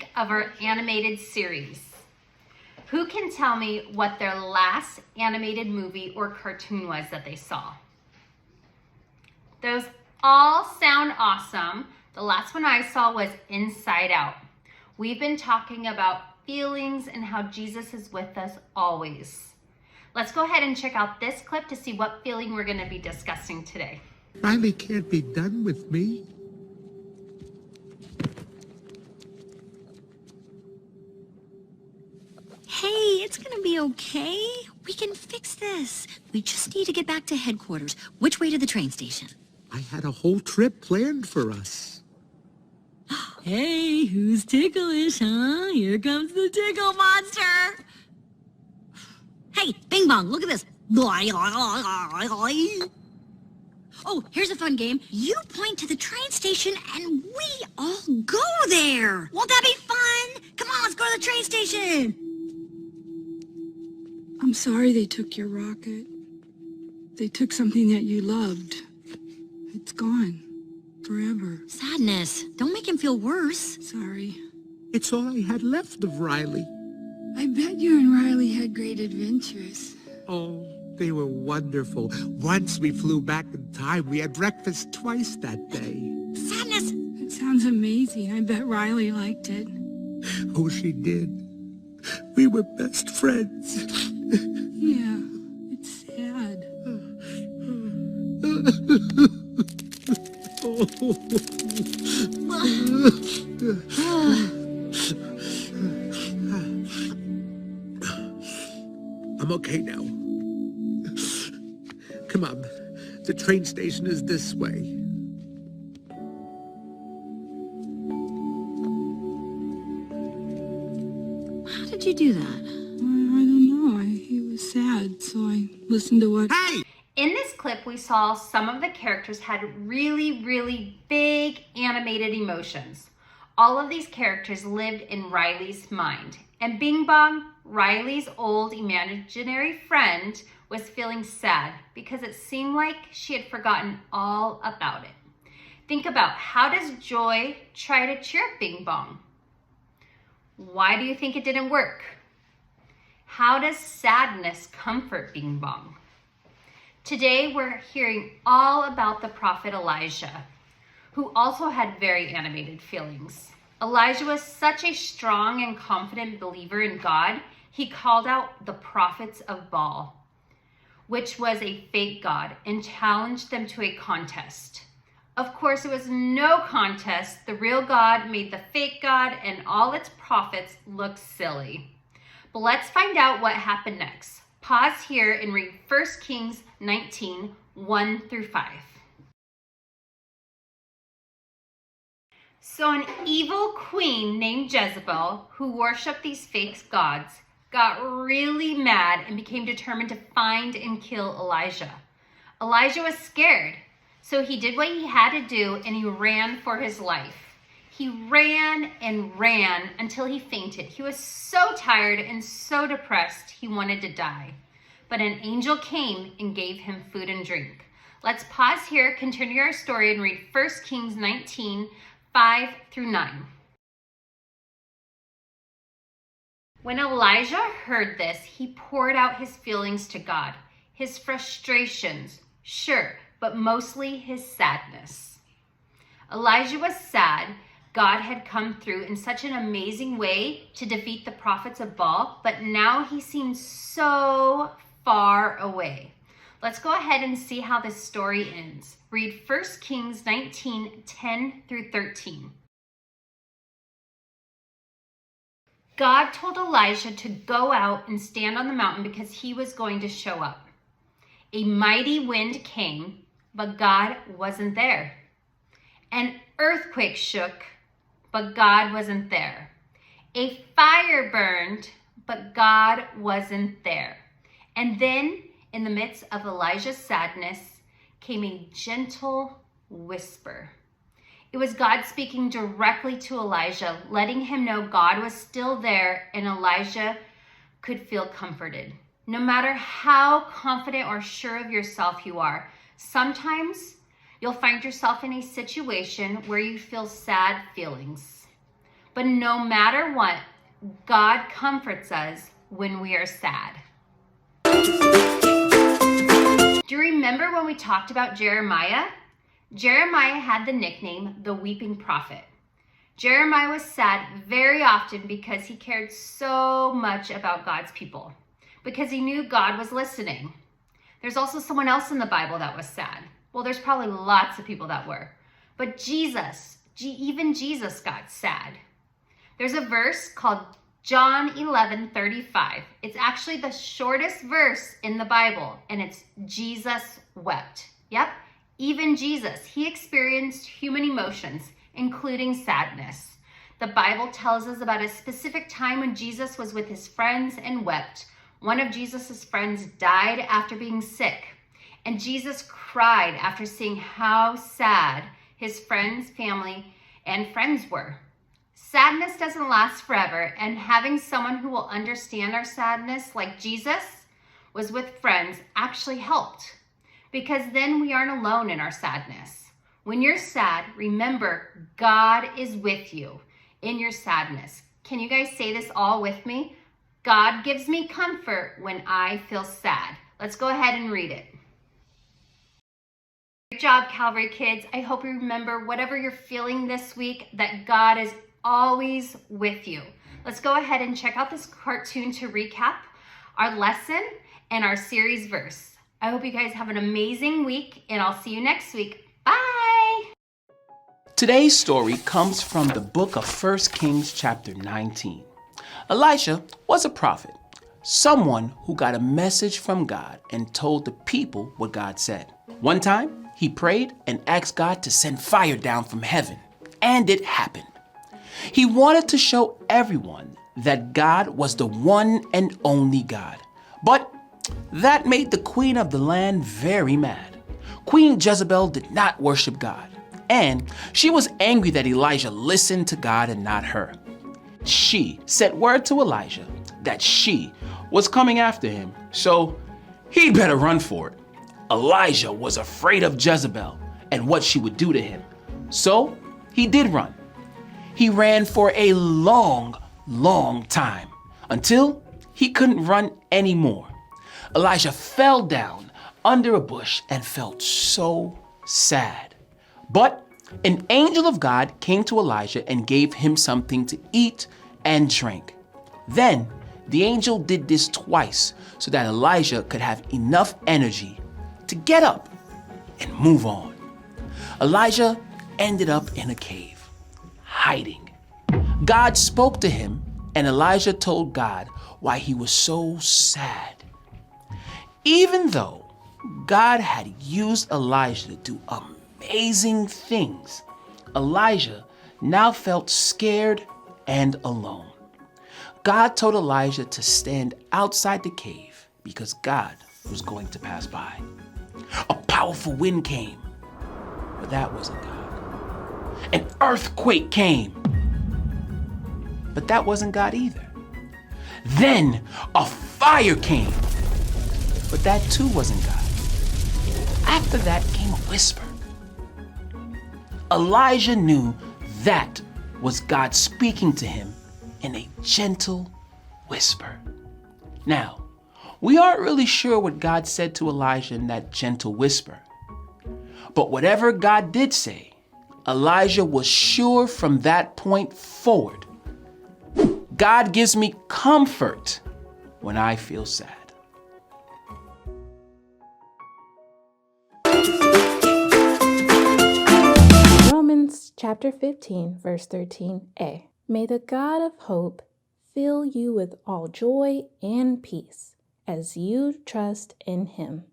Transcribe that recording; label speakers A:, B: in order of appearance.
A: week of our animated series. Who can tell me what their last animated movie or cartoon was that they saw? Those all sound awesome. The last one I saw was Inside Out. We've been talking about feelings and how Jesus is with us always. Let's go ahead and check out this clip to see what feeling we're going to be discussing today.
B: Riley can't be done with me.
C: Hey, it's gonna be okay. We can fix this. We just need to get back to headquarters. Which way to the train station?
B: I had a whole trip planned for us.
C: Hey, who's ticklish, huh? Here comes the tickle monster. Hey, Bing Bong, look at this. Oh, here's a fun game. You point to the train station and we all go there. Won't that be fun? Come on, let's go to the train station.
D: I'm sorry they took your rocket. They took something that you loved. It's gone. Forever.
C: Sadness. Don't make him feel worse.
D: Sorry.
B: It's all I had left of Riley.
D: I bet you and Riley had great adventures.
B: Oh, they were wonderful. Once we flew back in time. We had breakfast twice that day.
C: Sadness.
D: It sounds amazing. I bet Riley liked it.
B: Oh, she did. We were best friends.
D: Yeah, it's sad.
B: I'm okay now. Come on. The train station is this way.
C: How did you do that?
D: I don't know. He was sad, so I listened to what...
B: Hey!
A: In this clip, we saw some of the characters had really big animated emotions. All of these characters lived in Riley's mind. And Bing Bong, Riley's old imaginary friend, was feeling sad because it seemed like she had forgotten all about it. Think about, how does Joy try to cheer up Bing Bong? Why do you think it didn't work? How does sadness comfort Bing Bong? Today we're hearing all about the prophet Elijah, who also had very animated feelings. Elijah was such a strong and confident believer in God, he called out the prophets of Baal, which was a fake god, and challenged them to a contest. Of course, it was no contest. The real God made the fake God and all its prophets look silly. But let's find out what happened next. Pause here and read 1 Kings 19, 1 through 5. So an evil queen named Jezebel, who worshipped these fake gods, got really mad and became determined to find and kill Elijah. Elijah was scared, so he did what he had to do and he ran for his life. He ran and ran until he fainted. He was so tired and so depressed he wanted to die. But an angel came and gave him food and drink. Let's pause here, continue our story, and read 1 Kings 19, 5 through 9. When Elijah heard this, he poured out his feelings to God, his frustrations, sure, but mostly his sadness. Elijah was sad. God had come through in such an amazing way to defeat the prophets of Baal, but now he seemed so far away. Let's go ahead and see how this story ends. Read 1 Kings 19, 10 through 13. God told Elijah to go out and stand on the mountain because he was going to show up. A mighty wind came, but God wasn't there. An earthquake shook, but God wasn't there. A fire burned, but God wasn't there. And then, in the midst of Elijah's sadness, came a gentle whisper. It was God speaking directly to Elijah, letting him know God was still there and Elijah could feel comforted. No matter how confident or sure of yourself you are, sometimes you'll find yourself in a situation where you feel sad feelings. But no matter what, God comforts us when we are sad. Do you remember when we talked about Jeremiah? Jeremiah had the nickname the Weeping Prophet. Jeremiah was sad very often because he cared so much about God's people, because he knew God was listening. There's also someone else in the Bible that was sad. Well, there's probably lots of people that were. But even Jesus got sad. There's a verse called John 11:35. It's actually the shortest verse in the Bible, and it's Jesus wept. Yep, even Jesus, he experienced human emotions, including sadness. The Bible tells us about a specific time when Jesus was with his friends and wept. One of Jesus's friends died after being sick, and Jesus cried after seeing how sad his friends, family, and friends were. Sadness doesn't last forever, and having someone who will understand our sadness, like Jesus was with friends, actually helped, because then we aren't alone in our sadness. When you're sad, remember God is with you in your sadness. Can you guys say this all with me? God gives me comfort when I feel sad. Let's go ahead and read it. Great job, Calvary kids. I hope you remember whatever you're feeling this week, that God is always with you. Let's go ahead and check out this cartoon to recap our lesson and our series verse. I hope you guys have an amazing week, and I'll see you next week. Bye!
E: Today's story comes from the book of 1 Kings chapter 19. Elisha was a prophet, someone who got a message from God and told the people what God said. One time, he prayed and asked God to send fire down from heaven, and it happened. He wanted to show everyone that God was the one and only God. But that made the queen of the land very mad. Queen Jezebel did not worship God, and she was angry that Elijah listened to God and not her. She sent word to Elijah that she was coming after him, so he better run for it. Elijah was afraid of Jezebel and what she would do to him, so he did run. He ran for a long time until he couldn't run anymore. Elijah fell down under a bush and felt so sad. But an angel of God came to Elijah and gave him something to eat and drink. Then the angel did this twice so that Elijah could have enough energy to get up and move on. Elijah ended up in a cave, hiding. God spoke to him, and Elijah told God why he was so sad. Even though God had used Elijah to do amazing things, Elijah now felt scared and alone. God told Elijah to stand outside the cave because God was going to pass by. A powerful wind came, but that wasn't God. An earthquake came, but that wasn't God either. Then a fire came, but that too wasn't God. After that came a whisper. Elijah knew that was God speaking to him in a gentle whisper. Now, we aren't really sure what God said to Elijah in that gentle whisper. But whatever God did say, Elijah was sure from that point forward, God gives me comfort when I feel sad.
F: Romans chapter 15, verse 13a. May the God of hope fill you with all joy and peace as you trust in him.